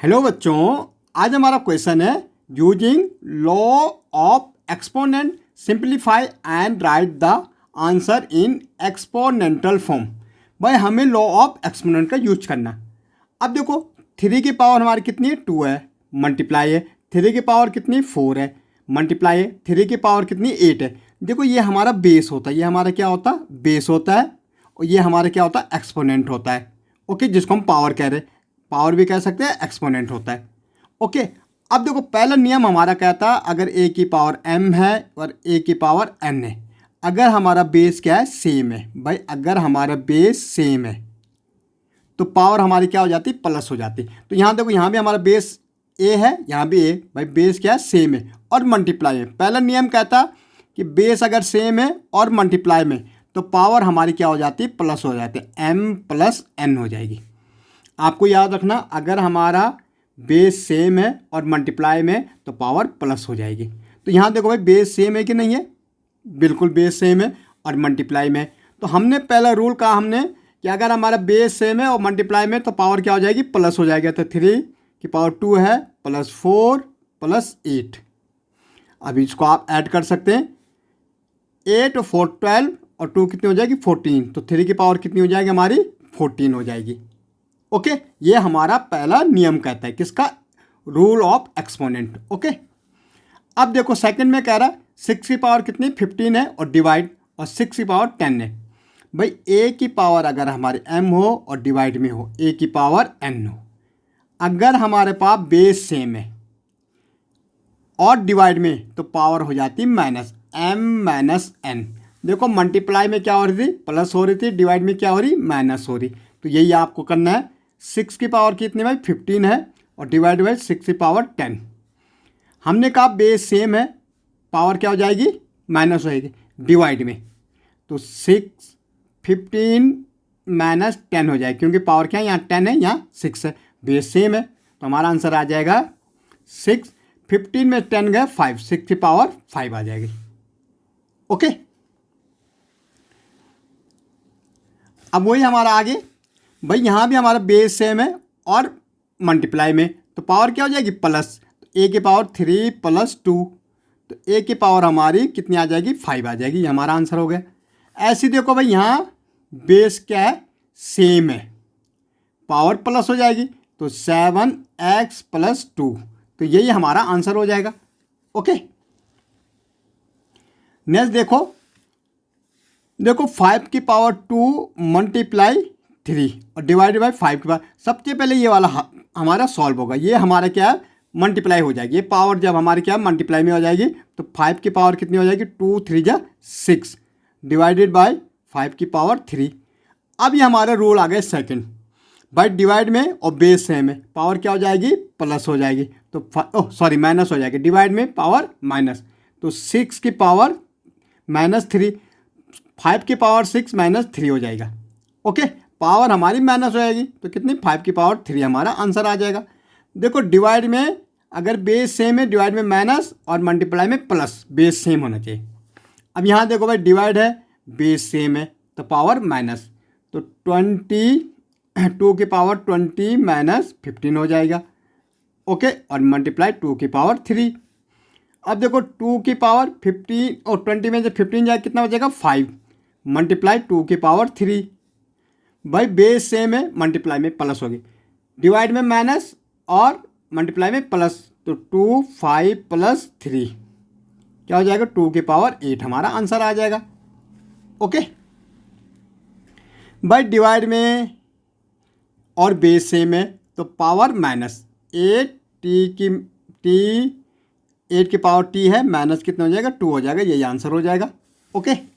Hello बच्चों, आज हमारा क्वेश्चन है using law of exponent simplify and write the answer in exponential form. भाई हमें लॉ ऑफ एक्सपोनेंट का यूज करना। अब देखो 3 की पावर हमारी कितनी है 2 है, मल्टीप्लाई है 3 की पावर कितनी 4 है, मल्टीप्लाई है 3 की पावर कितनी 8 है। देखो ये हमारा बेस होता है, ये हमारा क्या होता है बेस होता है, और ये हमारा क्या होता है एक्सपोनेंट होता है। ओके, जिसको हम पावर कह रहे हैं, पावर भी कह सकते हैं, एक्सपोनेंट होता है। ओके, अब देखो पहला नियम हमारा कहता है अगर a की पावर m है और a की पावर n है, अगर हमारा बेस क्या है सेम है। भाई अगर हमारा बेस सेम है तो पावर हमारी क्या हो जाती प्लस हो जाती। तो यहाँ देखो यहाँ भी हमारा बेस a है, यहाँ भी a, भाई बेस क्या है सेम है और मल्टीप्लाई है। पहला नियम कहता कि बेस अगर सेम है और मल्टीप्लाई में तो पावर हमारी क्या हो जाती प्लस हो जाती है, m प्लस n हो जाएगी। आपको याद रखना अगर हमारा बेस सेम है और मल्टीप्लाई में तो पावर प्लस हो जाएगी। तो यहाँ देखो भाई बेस सेम है कि नहीं है, बिल्कुल बेस सेम है और मल्टीप्लाई में। तो हमने पहला रूल कहा हमने कि अगर हमारा बेस सेम है और मल्टीप्लाई में तो पावर क्या हो जाएगी प्लस हो जाएगा। तो 3 की पावर 2 है प्लस 4 प्लस 8। अब इसको आप ऐड कर सकते हैं, 8 और 4 12 और 2 कितनी हो जाएगी 14। तो 3 की पावर कितनी हो जाएगी हमारी 14 हो जाएगी। ओके, ये हमारा पहला नियम कहता है किसका, रूल ऑफ एक्सपोनेंट। ओके, अब देखो सेकंड में कह रहा है 6 की पावर कितनी 15 है और डिवाइड, और 6 की पावर 10 है। भाई a की पावर अगर हमारे m हो और डिवाइड में हो a की पावर n हो, अगर हमारे पास बेस सेम है और डिवाइड में तो पावर हो जाती माइनस m माइनस n। देखो मल्टीप्लाई में क्या हो रही थी प्लस हो रही थी, डिवाइड में क्या हो रही माइनस हो रही। तो यही आपको करना है। 6 की पावर कितनी भाई 15 है और डिवाइड बाई 6 की पावर 10। हमने कहा बेस सेम है, पावर क्या हो जाएगी माइनस हो जाएगी डिवाइड में, तो 6 15 माइनस 10 हो जाएगी, क्योंकि पावर क्या है यहाँ 10 है यहाँ 6 है, बेस सेम है। तो हमारा आंसर आ जाएगा 6, 15 में 10 गए 5, 6 की पावर 5 आ जाएगी। ओके, अब वही हमारा आगे भाई यहाँ भी हमारा बेस सेम है और मल्टीप्लाई में तो पावर क्या हो जाएगी प्लस, तो a की पावर 3 प्लस 2, तो a की पावर हमारी कितनी आ जाएगी 5 आ जाएगी। ये हमारा आंसर हो गया। ऐसे देखो भाई यहाँ बेस क्या है सेम है, पावर प्लस हो जाएगी तो 7x प्लस 2, तो यही हमारा आंसर हो जाएगा। ओके, नेक्स्ट देखो 5 की पावर 2 मल्टीप्लाई 3 और डिवाइडेड बाई 5 के बाद सबसे पहले ये वाला हमारा सॉल्व होगा। ये हमारा क्या है मल्टीप्लाई हो जाएगी, ये पावर जब हमारी क्या मल्टीप्लाई में हो जाएगी तो 5 की पावर कितनी हो जाएगी 2 3 जा 6 डिवाइडेड बाई 5 की पावर 3। अब ये हमारा रूल आ गया सेकंड, बाई डिवाइड में और बेस सेम है पावर क्या हो जाएगी प्लस हो जाएगी, तो सॉरी माइनस हो जाएगी, डिवाइड में पावर माइनस, तो 6 की पावर माइनस 3, 5 की पावर 6 माइनस 3 हो जाएगा। ओके, पावर हमारी माइनस हो जाएगी तो कितनी 5 की पावर 3 हमारा आंसर आ जाएगा। देखो डिवाइड में अगर बेस सेम है डिवाइड में माइनस और मल्टीप्लाई में प्लस, बेस सेम होना चाहिए। अब यहाँ देखो भाई डिवाइड है बेस सेम है तो पावर माइनस, तो 22 की पावर 20 माइनस 15 हो जाएगा। ओके, और मल्टीप्लाई 2 की पावर 3। अब देखो 2 की पावर 15 और 20 में जब 15 जाए कितना बचेगा 5, मल्टीप्लाई 2 की पावर 3। भाई बेस सेम है मल्टीप्लाई में प्लस होगी, डिवाइड में माइनस और मल्टीप्लाई में प्लस, तो 2 5 प्लस 3 क्या हो जाएगा 2 की पावर 8 हमारा आंसर आ जाएगा। ओके, भाई डिवाइड में और बेस सेम है तो पावर माइनस 8 8 की पावर t है, माइनस कितना हो जाएगा 2 हो जाएगा, यही आंसर हो जाएगा। ओके।